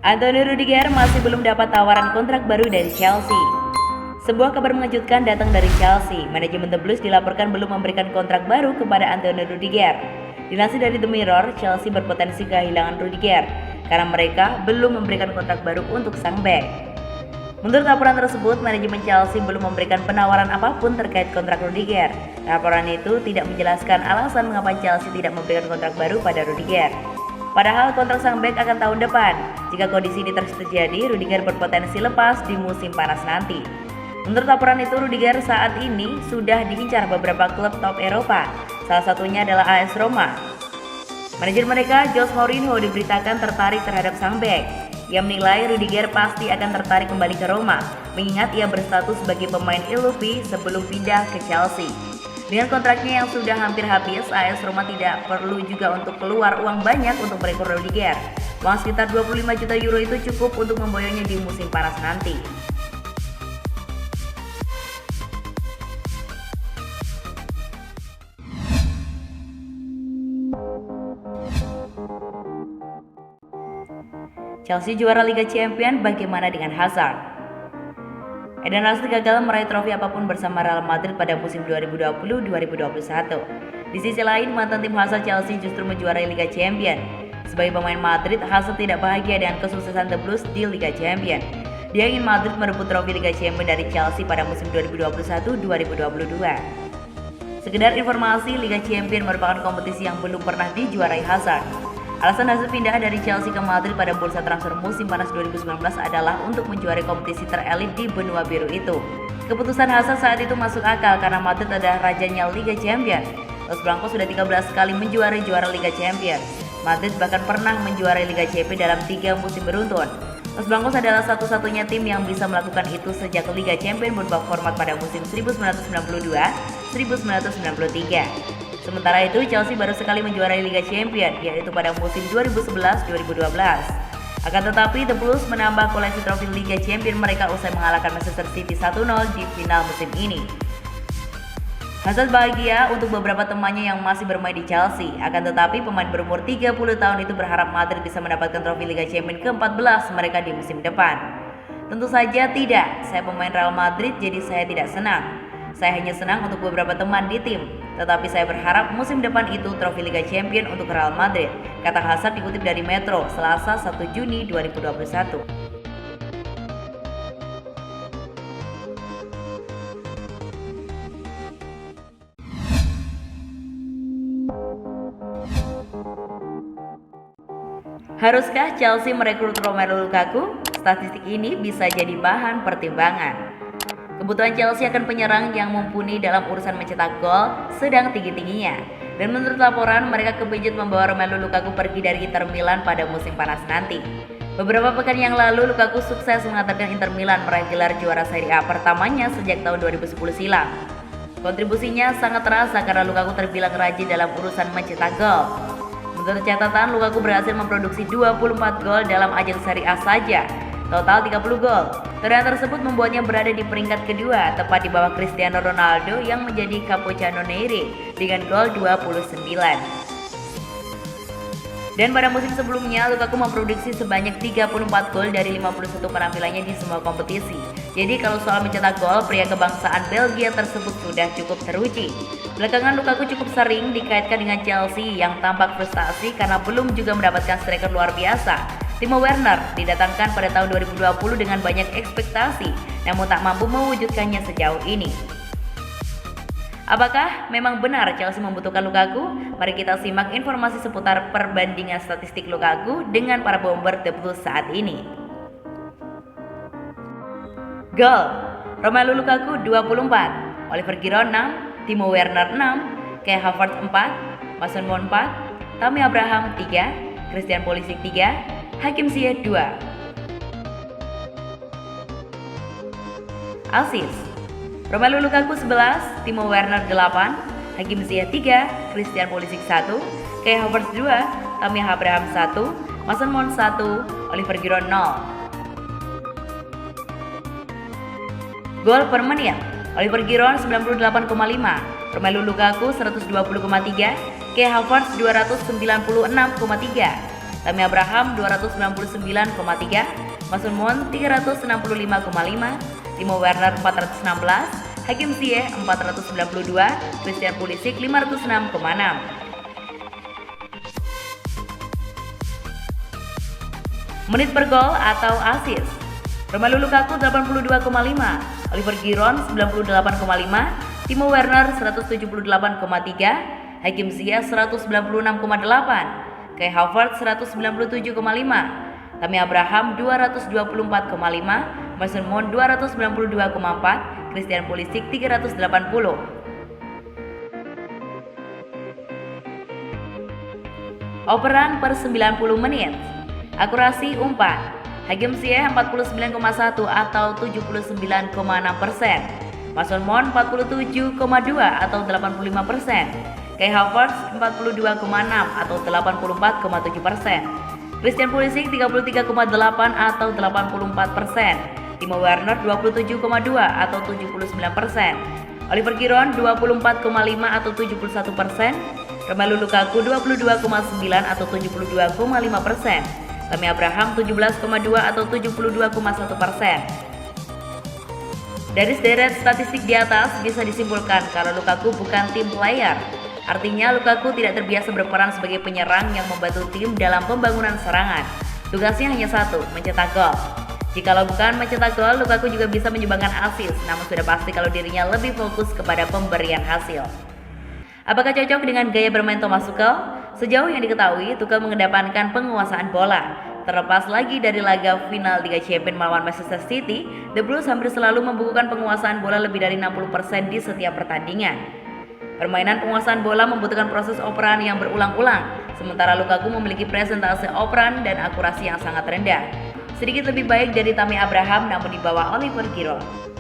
Antonio Rudiger masih belum dapat tawaran kontrak baru dari Chelsea. Sebuah kabar mengejutkan datang dari Chelsea. Manajemen The Blues dilaporkan belum memberikan kontrak baru kepada Antonio Rudiger. Dilansir dari The Mirror, Chelsea berpotensi kehilangan Rudiger karena mereka belum memberikan kontrak baru untuk sang bek. Menurut laporan tersebut, manajemen Chelsea belum memberikan penawaran apapun terkait kontrak Rudiger. Laporan itu tidak menjelaskan alasan mengapa Chelsea tidak memberikan kontrak baru pada Rudiger. Padahal kontrak sang bek akan tahun depan. Jika kondisi ini terus terjadi, Rudiger berpotensi lepas di musim panas nanti. Menurut laporan itu, Rudiger saat ini sudah diincar beberapa klub top Eropa. Salah satunya adalah AS Roma. Manajer mereka, Jose Mourinho, diberitakan tertarik terhadap sang bek. Ia menilai Rudiger pasti akan tertarik kembali ke Roma, mengingat ia berstatus sebagai pemain LUP sebelum pindah ke Chelsea. Dengan kontraknya yang sudah hampir habis, AS Roma tidak perlu juga untuk keluar uang banyak untuk merekrut Rudiger. Uang sekitar 25 juta euro itu cukup untuk memboyongnya di musim panas nanti. Chelsea juara Liga Champions, bagaimana dengan Hazard? Eden Hazard gagal meraih trofi apapun bersama Real Madrid pada musim 2020-2021. Di sisi lain, mantan tim Hazard Chelsea justru menjuarai Liga Champions. Sebagai pemain Madrid, Hazard tidak bahagia dengan kesuksesan The Blues di Liga Champions. Dia ingin Madrid merebut trofi Liga Champions dari Chelsea pada musim 2021-2022. Sekedar informasi, Liga Champions merupakan kompetisi yang belum pernah dijuarai Hazard. Alasan Hazard pindah dari Chelsea ke Madrid pada bursa transfer musim panas 2019 adalah untuk menjuarai kompetisi terelit di benua biru itu. Keputusan Hazard saat itu masuk akal karena Madrid adalah rajanya Liga Champions. Los Blancos sudah 13 kali menjuarai juara Liga Champions. Madrid bahkan pernah menjuarai Liga Champions dalam 3 musim beruntun. Los Blancos adalah satu-satunya tim yang bisa melakukan itu sejak Liga Champions berubah format pada musim 1992-1993. Sementara itu, Chelsea baru sekali menjuarai Liga Champions, yaitu pada musim 2011-2012. Akan tetapi, The Blues menambah koleksi trofi Liga Champions mereka usai mengalahkan Manchester City 1-0 di final musim ini. Hazard bahagia untuk beberapa temannya yang masih bermain di Chelsea. Akan tetapi, pemain berumur 30 tahun itu berharap Madrid bisa mendapatkan trofi Liga Champions ke-14 mereka di musim depan. Tentu saja tidak, saya pemain Real Madrid jadi saya tidak senang. Saya hanya senang untuk beberapa teman di tim, tetapi saya berharap musim depan itu trofi Liga Champions untuk Real Madrid, kata Hazard dikutip dari Metro, Selasa 1 Juni 2021. Haruskah Chelsea merekrut Romelu Lukaku? Statistik ini bisa jadi bahan pertimbangan. Kebutuhan Chelsea akan penyerang yang mumpuni dalam urusan mencetak gol sedang tinggi-tingginya. Dan menurut laporan, mereka kepincut membawa Romelu Lukaku pergi dari Inter Milan pada musim panas nanti. Beberapa pekan yang lalu, Lukaku sukses mengantarkan Inter Milan meraih gelar juara Serie A pertamanya sejak tahun 2010 silam. Kontribusinya sangat terasa karena Lukaku terbilang rajin dalam urusan mencetak gol. Menurut catatan, Lukaku berhasil memproduksi 24 gol dalam ajang Serie A saja. Total 30 gol. Torehan tersebut membuatnya berada di peringkat kedua, tepat di bawah Cristiano Ronaldo yang menjadi Capocannoniere dengan gol 29. Dan pada musim sebelumnya, Lukaku memproduksi sebanyak 34 gol dari 51 penampilannya di semua kompetisi. Jadi kalau soal mencetak gol, pria kebangsaan Belgia tersebut sudah cukup teruji. Belakangan Lukaku cukup sering dikaitkan dengan Chelsea yang tampak frustasi karena belum juga mendapatkan striker luar biasa. Timo Werner didatangkan pada tahun 2020 dengan banyak ekspektasi, namun tak mampu mewujudkannya sejauh ini. Apakah memang benar Chelsea membutuhkan Lukaku? Mari kita simak informasi seputar perbandingan statistik Lukaku dengan para bomber The Blues saat ini. Gol: Romelu Lukaku 24, Oliver Giroud 6, Timo Werner 6, Kai Havertz 4, Mason Mount 4, Tammy Abraham 3, Christian Pulisic 3, Hakim Ziyech 2. Assist: Romelu Lukaku 11, Timo Werner 8, Hakim Ziyech 3, Christian Pulisic 1, Kai Havertz 2, Tammy Abraham 1, Mason Mount 1, Oliver Giroud 0. Gol per menit: Oliver Giroud 98,5, Romelu Lukaku 120,3, Kai Havertz 296,3, Tammy Abraham 299,3, Mason Mount 365,5, Timo Werner 416, Hakim Ziyech 492, Christian Pulisic 506,6. Menit per gol atau assist: Romelu Lukaku 82,5, Oliver Giroud 98,5, Timo Werner 178,3, Hakim Ziyech 196,8, Kai Havertz 197,5, Tammy Abraham 224,5, Mason Mount 292,4, Christian Pulisic 380. Operan per 90 menit. Akurasi umpan: Hakim Ziyech 49,1 atau 79,6%, Mason Mount 47,2 atau 85%, Kai Havertz 42,6 atau 84,7%, Christian Pulisic 33,8 atau 84%, Timo Werner 27,2 atau 79%, Oliver Giroud 24,5 atau 71%, Romelu Lukaku 22,9 atau 72,5%, Tammy Abraham 17,2 atau 72,1%. Dari sederet statistik di atas bisa disimpulkan kalau Lukaku bukan tim player. Artinya Lukaku tidak terbiasa berperan sebagai penyerang yang membantu tim dalam pembangunan serangan. Tugasnya hanya satu, mencetak gol. Jikalau bukan mencetak gol, Lukaku juga bisa menyumbangkan assist, namun sudah pasti kalau dirinya lebih fokus kepada pemberian hasil. Apakah cocok dengan gaya bermain Thomas Tuchel? Sejauh yang diketahui, Tuchel mengedepankan penguasaan bola. Terlepas lagi dari laga final Liga Champions melawan Manchester City, The Blues hampir selalu membukukan penguasaan bola lebih dari 60% di setiap pertandingan. Permainan penguasaan bola membutuhkan proses operan yang berulang-ulang, sementara Lukaku memiliki presentase operan dan akurasi yang sangat rendah. Sedikit lebih baik dari Tammy Abraham namun di bawah Oliver Giroud.